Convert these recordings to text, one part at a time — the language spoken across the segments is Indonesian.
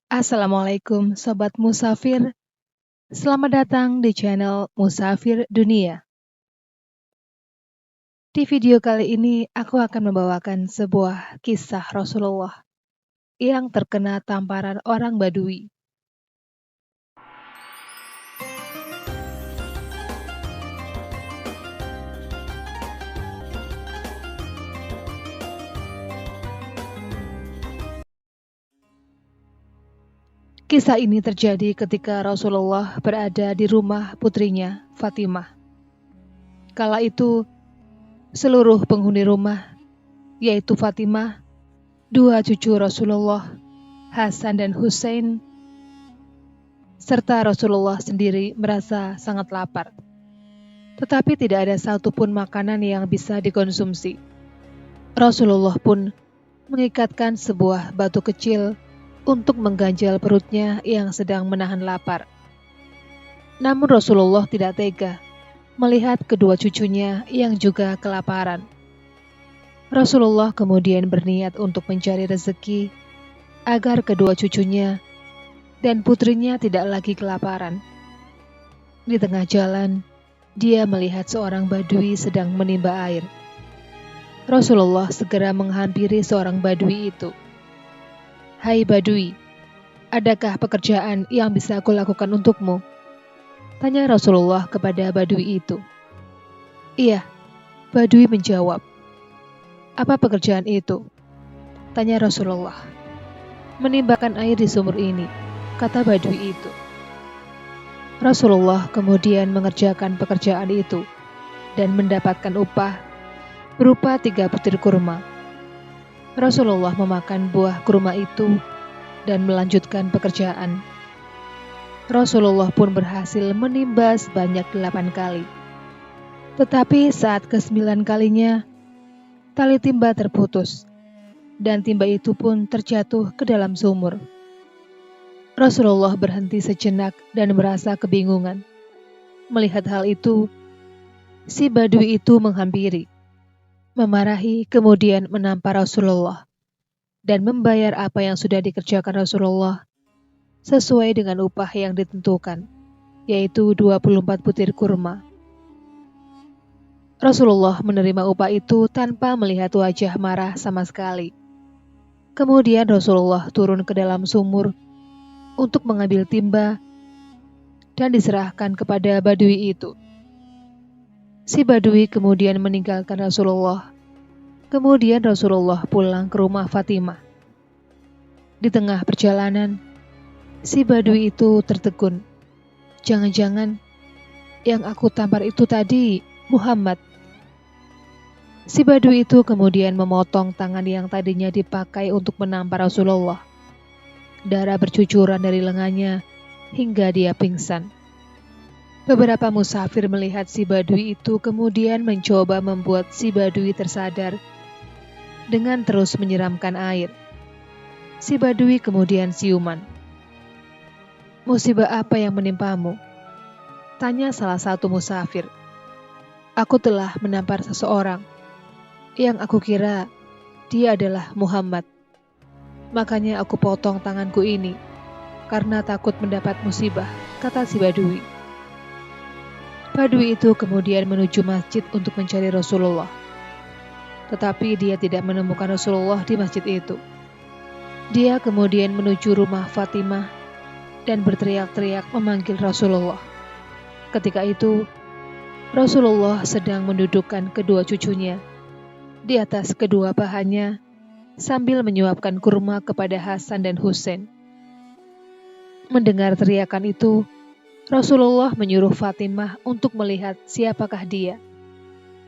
Assalamualaikum Sobat Musafir, selamat datang di channel Musafir Dunia. Di video kali ini aku akan membawakan sebuah kisah Rasulullah yang terkena tamparan orang Badui. Kisah ini terjadi ketika Rasulullah berada di rumah putrinya, Fatimah. Kala itu, seluruh penghuni rumah, yaitu Fatimah, dua cucu Rasulullah, Hasan dan Hussein, serta Rasulullah sendiri merasa sangat lapar. Tetapi tidak ada satupun makanan yang bisa dikonsumsi. Rasulullah pun mengikatkan sebuah batu kecil untuk mengganjal perutnya yang sedang menahan lapar. Namun Rasulullah tidak tega melihat kedua cucunya yang juga kelaparan. Rasulullah kemudian berniat untuk mencari rezeki agar kedua cucunya dan putrinya tidak lagi kelaparan. Di tengah jalan, dia melihat seorang Badui sedang menimba air. Rasulullah segera menghampiri seorang Badui itu. "Hai Badui, adakah pekerjaan yang bisa aku lakukan untukmu?" tanya Rasulullah kepada Badui itu. "Iya," Badui menjawab. "Apa pekerjaan itu?" tanya Rasulullah. "Menimbakan air di sumur ini," kata Badui itu. Rasulullah kemudian mengerjakan pekerjaan itu dan mendapatkan upah berupa 3 butir kurma. Rasulullah memakan buah kurma itu dan melanjutkan pekerjaan. Rasulullah pun berhasil menimba sebanyak 8 kali. Tetapi saat ke-9 kalinya, tali timba terputus, dan timba itu pun terjatuh ke dalam sumur. Rasulullah berhenti sejenak dan merasa kebingungan. Melihat hal itu, si Badui itu menghampiri, memarahi, kemudian menampar Rasulullah dan membayar apa yang sudah dikerjakan Rasulullah sesuai dengan upah yang ditentukan, yaitu 24 butir kurma. Rasulullah menerima upah itu tanpa melihat wajah marah sama sekali. Kemudian Rasulullah turun ke dalam sumur untuk mengambil timba dan diserahkan kepada Badui itu. Si Badui kemudian meninggalkan Rasulullah. Kemudian Rasulullah pulang ke rumah Fatimah. Di tengah perjalanan, si Badui itu tertegun. "Jangan-jangan yang aku tampar itu tadi Muhammad." Si Badui itu kemudian memotong tangan yang tadinya dipakai untuk menampar Rasulullah. Darah bercucuran dari lengannya hingga dia pingsan. Beberapa musafir melihat si Badui itu kemudian mencoba membuat si Badui tersadar dengan terus menyiramkan air. Si Badui kemudian siuman. "Musibah apa yang menimpamu?" tanya salah satu musafir. "Aku telah menampar seseorang yang aku kira dia adalah Muhammad. Makanya aku potong tanganku ini karena takut mendapat musibah," kata si Badui. Badui itu kemudian menuju masjid untuk mencari Rasulullah. Tetapi dia tidak menemukan Rasulullah di masjid itu. Dia kemudian menuju rumah Fatimah dan berteriak-teriak memanggil Rasulullah. Ketika itu, Rasulullah sedang mendudukkan kedua cucunya di atas kedua pahannya sambil menyuapkan kurma kepada Hasan dan Hussein. Mendengar teriakan itu, Rasulullah menyuruh Fatimah untuk melihat siapakah dia.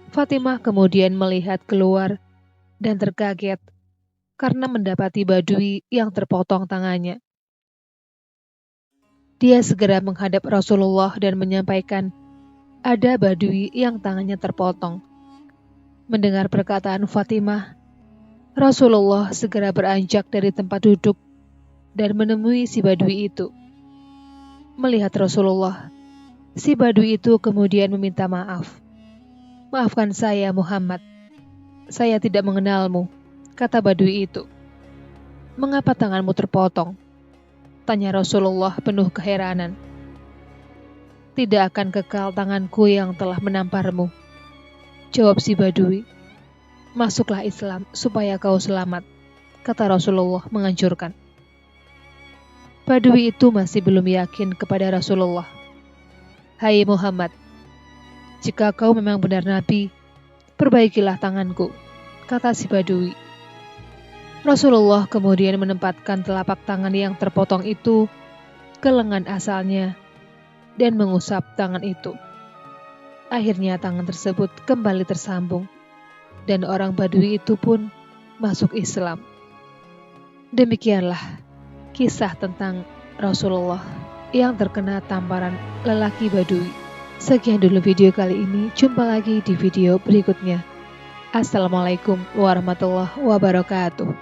Fatimah kemudian melihat keluar dan terkaget karena mendapati Badui yang terpotong tangannya. Dia segera menghadap Rasulullah dan menyampaikan ada Badui yang tangannya terpotong. Mendengar perkataan Fatimah, Rasulullah segera beranjak dari tempat duduk dan menemui si Badui itu. Melihat Rasulullah, si Badui itu kemudian meminta maaf. "Maafkan saya Muhammad, saya tidak mengenalmu," kata Badui itu. "Mengapa tanganmu terpotong?" Tanya Rasulullah penuh keheranan. Tidak akan kekal tanganku yang telah menamparmu. Jawab si Badui. Masuklah Islam supaya kau selamat, kata Rasulullah menganjurkan. Badui itu masih belum yakin kepada Rasulullah. Hai Muhammad, jika kau memang benar Nabi, perbaikilah tanganku, kata si Badui. Rasulullah kemudian menempatkan telapak tangan yang terpotong itu ke lengan asalnya dan mengusap tangan itu. Akhirnya tangan tersebut kembali tersambung dan orang Badui itu pun masuk Islam. Demikianlah kisah tentang Rasulullah yang terkena tamparan lelaki Badui. Sekian dulu video kali ini, jumpa lagi di video berikutnya. Assalamualaikum warahmatullahi wabarakatuh.